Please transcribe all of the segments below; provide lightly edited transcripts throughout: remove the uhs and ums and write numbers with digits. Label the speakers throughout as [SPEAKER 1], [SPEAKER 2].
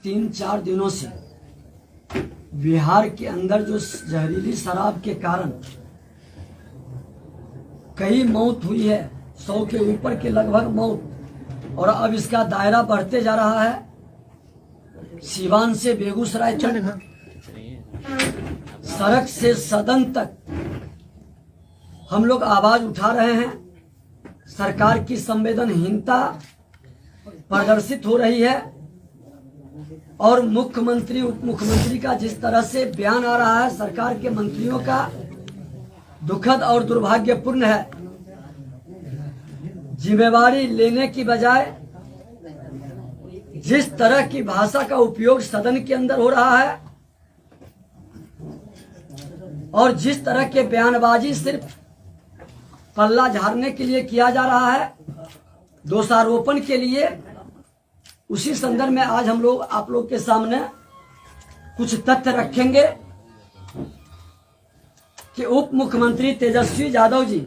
[SPEAKER 1] 3-4 दिनों से बिहार के अंदर जो जहरीली शराब के कारण कई मौत हुई है, 100 के ऊपर के लगभग मौत, और अब इसका दायरा बढ़ते जा रहा है। सीवान से बेगूसराय तक, सड़क से सदन तक हम लोग आवाज उठा रहे हैं। सरकार की संवेदनहीनता प्रदर्शित हो रही है और मुख्यमंत्री उप मुख्यमंत्री का जिस तरह से बयान आ रहा है सरकार के मंत्रियों का, दुखद और दुर्भाग्यपूर्ण है। जिम्मेवारी लेने की बजाय जिस तरह की भाषा का उपयोग सदन के अंदर हो रहा है और जिस तरह के बयानबाजी सिर्फ पल्ला झाड़ने के लिए किया जा रहा है, दोषारोपण के लिए, उसी संदर्भ में आज हम लोग आप लोग के सामने कुछ तथ्य रखेंगे कि उप मुख्यमंत्री तेजस्वी यादव जी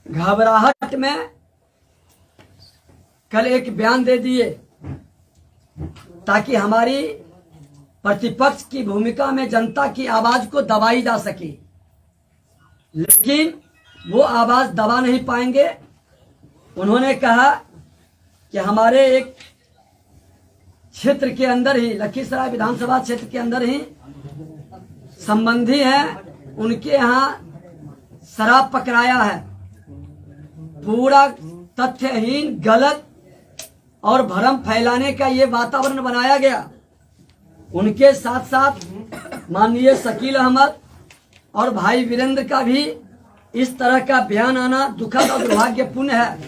[SPEAKER 1] घबराहट में कल एक बयान दे दिए ताकि हमारी प्रतिपक्ष की भूमिका में जनता की आवाज को दबाई जा सके, लेकिन वो आवाज दबा नहीं पाएंगे। उन्होंने कहा कि हमारे एक क्षेत्र के अंदर ही, लखीसराय विधानसभा क्षेत्र के अंदर ही संबंधी हैं, उनके यहाँ शराब पकड़ाया है। पूरा तथ्यहीन, गलत और भ्रम फैलाने का ये वातावरण बनाया गया। उनके साथ साथ माननीय शकील अहमद और भाई वीरेंद्र का भी इस तरह का बयान आना दुखद और दुर्भाग्यपूर्ण है।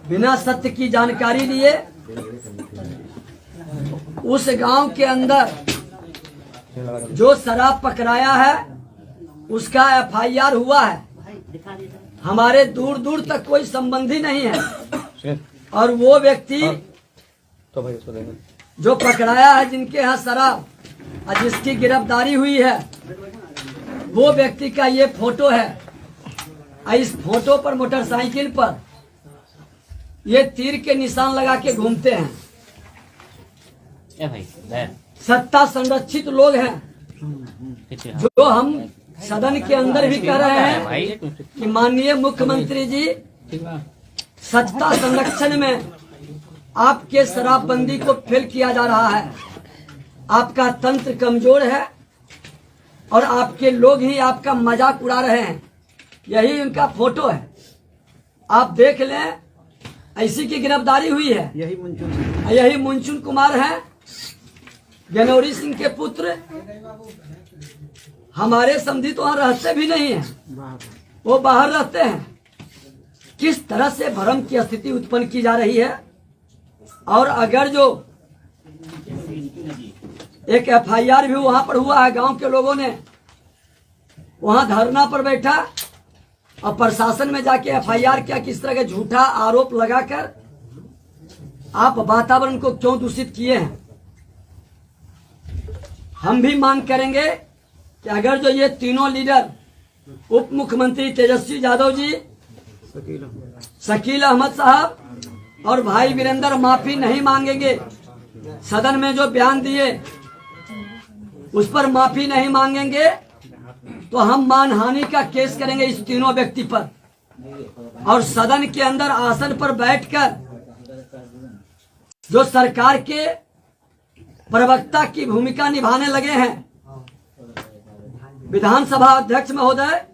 [SPEAKER 1] बिना सत्य की जानकारी लिए उस गांव के अंदर जो शराब पकड़ाया है उसका FIR हुआ है। हमारे दूर दूर तक कोई संबंधी नहीं है और वो व्यक्ति
[SPEAKER 2] तो भाई उसको देंगे
[SPEAKER 1] जो पकड़ाया है, जिनके यहाँ शराब और जिसकी गिरफ्तारी हुई है, वो व्यक्ति का ये फोटो है। इस फोटो पर मोटरसाइकिल पर ये तीर के निशान लगा के घूमते हैं। सत्ता संरक्षित लोग हैं जो हम सदन के अंदर भी कह रहे हैं कि माननीय मुख्यमंत्री जी, सत्ता संरक्षण में आपके शराबबंदी को फेल किया जा रहा है। आपका तंत्र कमजोर है और आपके लोग ही आपका मजाक उड़ा रहे हैं। यही उनका फोटो है, आप देख लें। ऐसी की गिरफ्तारी हुई है। यही मुंचुन कुमार है, जनौरी सिंह के पुत्र। हमारे समधी तो वहां रहते भी नहीं है, वो बाहर रहते हैं। किस तरह से भ्रम की स्थिति उत्पन्न की जा रही है। और अगर जो एक FIR भी वहां पर हुआ है, गांव के लोगों ने वहां धरना पर बैठा और प्रशासन में जाके FIR किया, किस तरह का झूठा आरोप लगाकर आप वातावरण को क्यों दूषित किए हैं। हम भी मांग करेंगे कि अगर जो ये तीनों लीडर, उप मुख्यमंत्री तेजस्वी यादव जी, शकील अहमद साहब और भाई वीरेंद्र माफी नहीं मांगेंगे, सदन में जो बयान दिए उस पर माफी नहीं मांगेंगे, तो हम मानहानि का केस करेंगे इस तीनों व्यक्ति पर। और सदन के अंदर आसन पर बैठकर जो सरकार के प्रवक्ता की भूमिका निभाने लगे हैं, विधानसभा अध्यक्ष महोदय,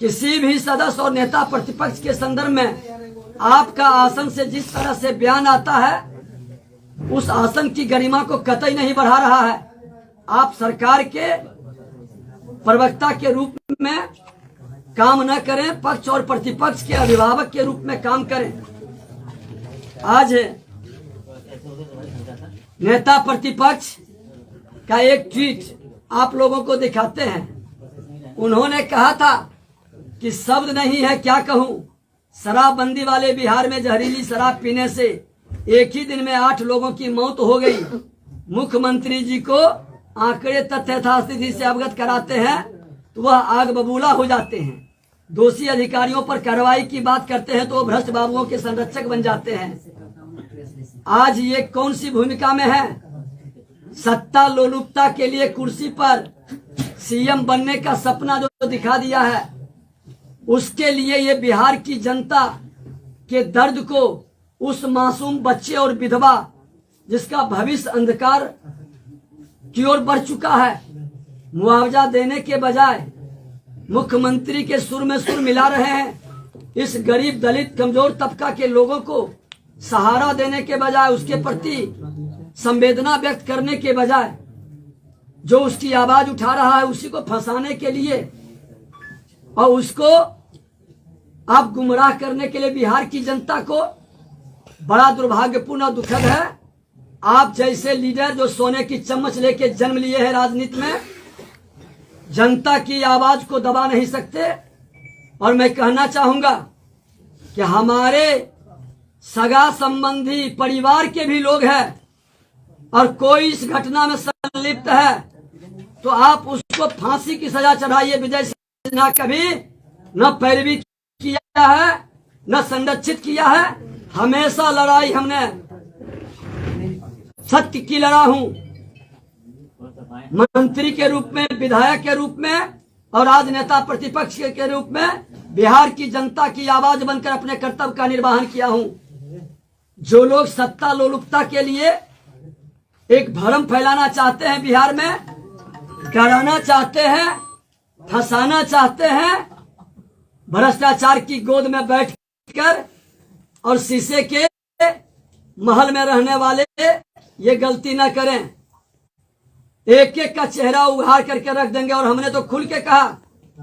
[SPEAKER 1] किसी भी सदस्य और नेता प्रतिपक्ष के संदर्भ में आपका आसन से जिस तरह से बयान आता है, उस आसन की गरिमा को कतई नहीं बढ़ा रहा है। आप सरकार के प्रवक्ता के रूप में काम न करें, पक्ष और प्रतिपक्ष के अभिभावक के रूप में काम करें। आज नेता प्रतिपक्ष का एक ट्वीट आप लोगों को दिखाते हैं। उन्होंने कहा था कि शब्द नहीं है क्या कहूं, शराबबंदी वाले बिहार में जहरीली शराब पीने से एक ही दिन में 8 लोगों की मौत हो गई। मुख्यमंत्री जी को आंकड़े तथ्य यथास्थिति से अवगत कराते हैं तो वह आग बबूला हो जाते हैं। दोषी अधिकारियों पर कार्रवाई की बात करते हैं तो वो भ्रष्ट बाबुओं के संरक्षक बन जाते हैं। आज ये कौन सी भूमिका में है? सत्ता लोलुपता के लिए कुर्सी पर सीएम बनने का सपना जो दिखा दिया है, उसके लिए ये बिहार की जनता के दर्द को, उस मासूम बच्चे और विधवा जिसका भविष्य अंधकार की ओर बढ़ चुका है, मुआवजा देने के बजाय मुख्यमंत्री के सुर में सुर मिला रहे हैं। इस गरीब दलित कमजोर तबका के लोगों को सहारा देने के बजाय, उसके प्रति संवेदना व्यक्त करने के बजाय, जो उसकी आवाज उठा रहा है उसी को फंसाने के लिए और उसको आप गुमराह करने के लिए बिहार की जनता को, बड़ा दुर्भाग्यपूर्ण और दुखद है। आप जैसे लीडर जो सोने की चम्मच लेके जन्म लिए हैं राजनीति में, जनता की आवाज को दबा नहीं सकते। और मैं कहना चाहूंगा कि हमारे सगा संबंधी परिवार के भी लोग हैं और कोई इस घटना में संलिप्त है तो आप उसको फांसी की सजा चढ़ाइए। विजय सिन्हा कभी न पैरवी किया है न संरक्षित किया है, हमेशा लड़ाई हमने सत्य की लड़ा हूं, मंत्री के रूप में, विधायक के रूप में और आज नेता प्रतिपक्ष के रूप में बिहार की जनता की आवाज बनकर अपने कर्तव्य का निर्वहन किया हूं। जो लोग सत्ता लोलुपता के लिए एक भ्रम फैलाना चाहते हैं, बिहार में डराना चाहते हैं, फंसाना चाहते हैं, भ्रष्टाचार की गोद में बैठकर और शीशे के महल में रहने वाले ये गलती न करें। एक एक का चेहरा उघाड़ करके रख देंगे। और हमने तो खुल के कहा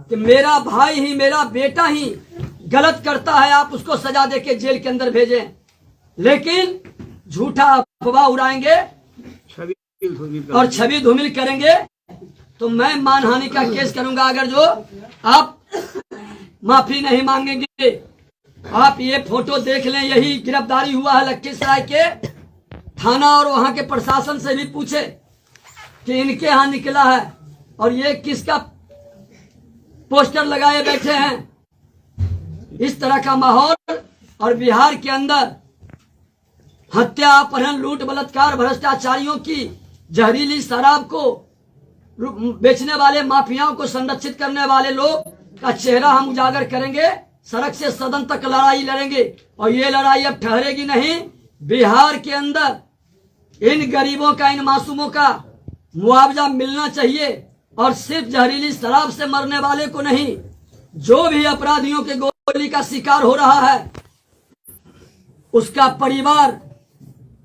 [SPEAKER 1] कि मेरा भाई ही, मेरा बेटा ही गलत करता है, आप उसको सजा देके जेल के अंदर भेजें। लेकिन झूठा अफवाह उड़ाएंगे और छवि धूमिल करेंगे तो मैं मानहानि का केस करूंगा। अगर जो आप माफी नहीं मांगेंगे, आप ये फोटो देख लें, यही गिरफ्तारी हुआ है लखीसराय के थाना और वहां के प्रशासन से भी पूछे कि इनके यहां निकला है और ये किसका पोस्टर लगाए बैठे हैं। इस तरह का माहौल और बिहार के अंदर हत्या, अपहरण, लूट, बलात्कार, भ्रष्टाचारियों की जहरीली शराब को बेचने वाले माफियाओं को संरक्षित करने वाले लोग का चेहरा हम उजागर करेंगे। सड़क से सदन तक लड़ाई लड़ेंगे और ये लड़ाई अब ठहरेगी नहीं। बिहार के अंदर इन गरीबों का, इन मासूमों का मुआवजा मिलना चाहिए और सिर्फ जहरीली शराब से मरने वाले को नहीं, जो भी अपराधियों के गोली का शिकार हो रहा है, उसका परिवार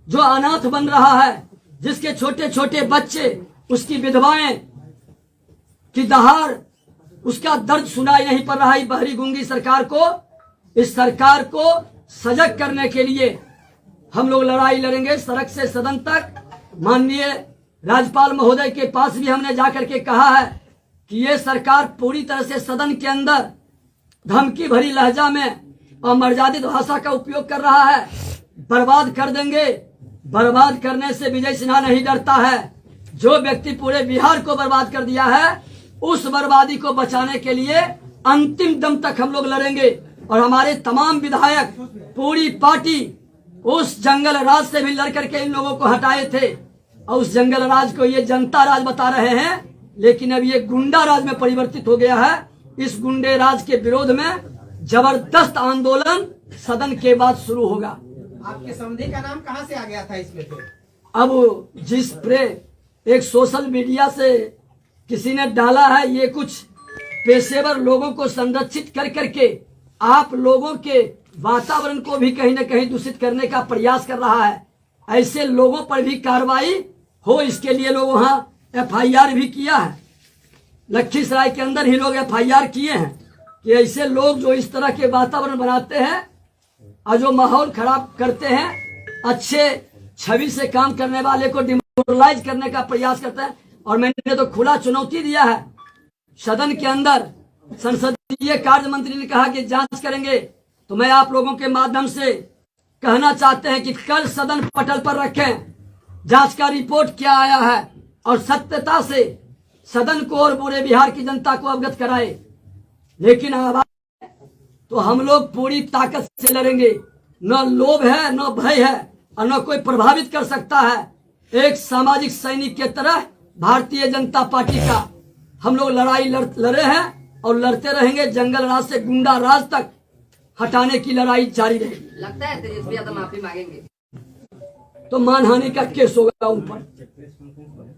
[SPEAKER 1] जो अनाथ बन रहा है, जिसके छोटे छोटे बच्चे, उसकी विधवाएं की दहाड़, उसका दर्द सुनाई नहीं पड़ रहा है बहरी गूंगी सरकार को। इस सरकार को सजग करने के लिए हम लोग लड़ाई लड़ेंगे सड़क से सदन तक। माननीय राज्यपाल महोदय के पास भी हमने जाकर के कहा है कि ये सरकार पूरी तरह से सदन के अंदर धमकी भरी लहजा में और मर्यादित भाषा का उपयोग कर रहा है। बर्बाद कर देंगे। बर्बाद करने से विजय सिन्हा नहीं डरता है। जो व्यक्ति पूरे बिहार को बर्बाद कर दिया है, उस बर्बादी को बचाने के लिए अंतिम दम तक हम लोग लड़ेंगे। और हमारे तमाम विधायक, पूरी पार्टी उस जंगल राज से भी लड़ करके इन लोगों को हटाए थे और उस जंगल राज को ये जनता राज बता रहे हैं, लेकिन अब ये गुंडा राज में परिवर्तित हो गया है। इस गुंडे राज के विरोध में जबरदस्त आंदोलन सदन के बाद शुरू होगा।
[SPEAKER 3] आपके समधी का नाम कहां से आ गया था इसमें?
[SPEAKER 1] अब जिस प्रे एक सोशल मीडिया से किसी ने डाला है, ये कुछ पेशेवर लोगों को संरक्षित कर करके आप लोगों के वातावरण को भी कहीं न कहीं दूषित करने का प्रयास कर रहा है। ऐसे लोगों पर भी कार्रवाई हो, इसके लिए लोग वहां FIR भी किया है। लखीसराय के अंदर ही लोग FIR किए हैं कि ऐसे लोग जो इस तरह के वातावरण बनाते हैं और जो माहौल खराब करते हैं, अच्छे छवि से काम करने वाले को डिमोरलाइज करने का प्रयास करते हैं। और मैंने तो खुला चुनौती दिया है सदन के अंदर। संसदीय कार्य मंत्री ने कहा कि जांच करेंगे, तो मैं आप लोगों के माध्यम से कहना चाहते हैं कि कल सदन पटल पर रखें, जांच का रिपोर्ट क्या आया है और सत्यता से सदन को और पूरे बिहार की जनता को अवगत कराए। लेकिन आवाज तो हम लोग पूरी ताकत से लड़ेंगे। न लोभ है, न भय है, और न कोई प्रभावित कर सकता है। एक सामाजिक सैनिक के तरह भारतीय जनता पार्टी का हम लोग लड़ाई लड़े हैं और लड़ते रहेंगे। जंगल राज से गुंडा राज तक हटाने की लड़ाई जारी रहेगी।
[SPEAKER 4] लगता है तेजस्वी यादव माफी मांगेंगे
[SPEAKER 1] तो मानहानि का केस होगा उन पर,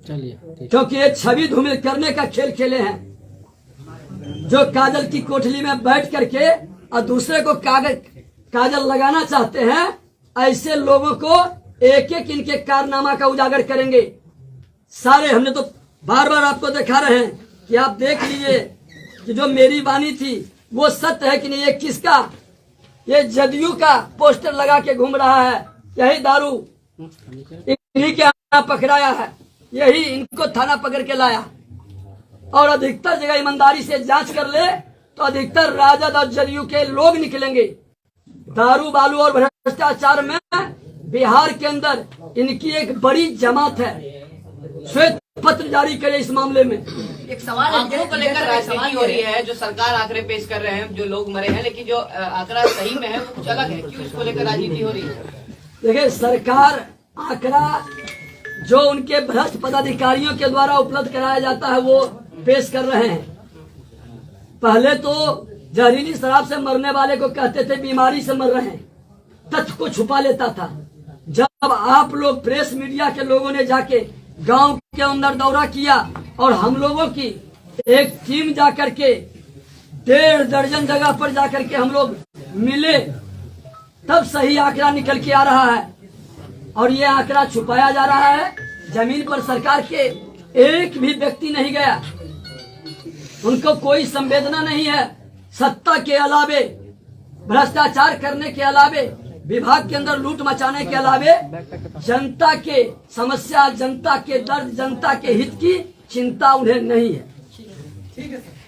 [SPEAKER 2] चलिए
[SPEAKER 1] क्योंकि ये छवि धूमिल करने का खेल खेले हैं। जो काजल की कोठली में बैठ करके और दूसरे को काजल लगाना चाहते हैं, ऐसे लोगों को एक एक इनके कारनामा का उजागर करेंगे सारे। हमने तो बार बार आपको दिखा रहे हैं कि आप देख लीजिए कि जो मेरी वाणी थी वो सत्य है कि नहीं। ये किसका, ये जदयू का पोस्टर लगा के घूम रहा है। यही दारू इन्हीं के यहाँ पकड़ाया है, यही इनको थाना पकड़ के लाया। और अधिकतर जगह ईमानदारी से जांच कर ले तो अधिकतर राजद और जदयू के लोग निकलेंगे। दारू बालू और भ्रष्टाचार में बिहार के अंदर इनकी एक बड़ी जमात है। श्वेत पत्र जारी करे इस मामले में।
[SPEAKER 4] एक सवाल
[SPEAKER 5] आंकड़ों को लेकर राजनीति हो रही है, जो सरकार आंकड़े पेश कर रहे हैं, जो लोग मरे हैं, लेकिन जो आंकड़ा सही में है वो कुछ अलग है। क्यों इसको लेकर राजनीति हो रही है?
[SPEAKER 1] देखिए, सरकार आंकड़ा जो उनके भ्रष्ट पदाधिकारियों के द्वारा उपलब्ध कराया जाता है वो पेश कर रहे हैं। पहले तो जहरीली शराब से मरने वाले को कहते थे बीमारी से मर रहे हैं, तथ्य को छुपा लेता था। जब आप लोग प्रेस मीडिया के लोगों ने जाके गांव के अंदर दौरा किया और हम लोगों की एक टीम जाकर के 1.5 दर्जन जगह पर जाकर के हम लोग मिले, तब सही आंकड़ा निकल के आ रहा है। और ये आंकड़ा छुपाया जा रहा है। जमीन पर सरकार के एक भी व्यक्ति नहीं गया, उनको कोई संवेदना नहीं है। सत्ता के अलावे, भ्रष्टाचार करने के अलावे, विभाग के अंदर लूट मचाने के अलावे जनता के समस्या, जनता के दर्द, जनता के हित की चिंता उन्हें नहीं है।
[SPEAKER 3] ठीक है सर।